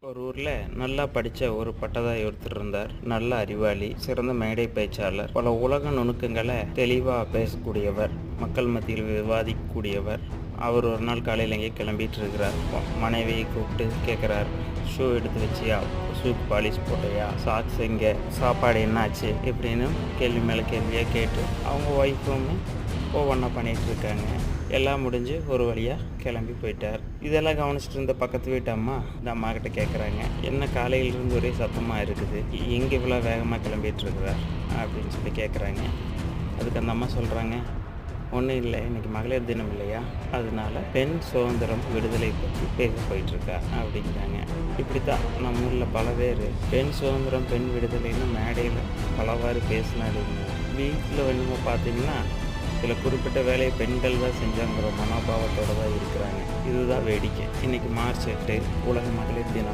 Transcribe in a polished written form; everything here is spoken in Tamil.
ஒரு ஊரில் நல்லா படித்த ஒரு பட்டதாரி ஒருத்தர் இருந்தார். நல்ல அறிவாளி, சிறந்த மேடை பேச்சாளர், பல உலக நுணுக்கங்களை தெளிவாக பேசக்கூடியவர், மக்கள் மத்தியில் விவாதிக்கக்கூடியவர். அவர் ஒரு நாள் காலையில் எங்கேயே கிளம்பிட்டு இருக்கிறார். மனைவியை கூப்பிட்டு கேட்குறார், ஷூ எடுத்து வச்சியா, ஷூக்கு பாலிஷ் போட்டையா, சாக்ஸ் எங்கே, சாப்பாடு என்னாச்சு இப்படின்னு கேள்வி மேலே கேள்வியாக கேட்டு அவங்க ஒய்ஃபுமே ஒவ்வொன்றா பண்ணிகிட்டு இருக்காங்க. எல்லாம் முடிஞ்சு ஒரு வழியாக கிளம்பி போயிட்டார். இதெல்லாம் கவனிச்சிட்டு இருந்த பக்கத்து வீட்டு அம்மா இந்த அம்மா கிட்ட கேட்குறாங்க, என்ன காலையிலேருந்து ஒரே சத்தமாக இருக்குது, எங்கே இவ்வளோ வேகமாக கிளம்பிட்டு இருக்கிறார் அப்படின்னு சொல்லி கேட்குறாங்க. அதுக்கு அந்த அம்மா சொல்கிறாங்க, ஒன்றும் இல்லை, இன்றைக்கி மகளிர் தினம் இல்லையா, அதனால பெண் சுதந்திரம் விடுதலை பற்றி பேச போயிட்டுருக்கா அப்படிங்கிறாங்க. இப்படி தான் நம்ம ஊரில் பல பேர் பெண் சுதந்திரம் பெண் விடுதலைன்னு மேடையில் பலவாறு பேசினாரு. வீட்டில் வந்து பார்த்திங்கன்னா சில குறிப்பிட்ட வேலையை பெண்கள் தான் செஞ்சாங்கிற மனோபாவத்தோடு தான் இருக்கிறாங்க. இதுதான் வேடிக்கை. இன்றைக்கி மார்ச் 8 உலக மகளிர் தினம்.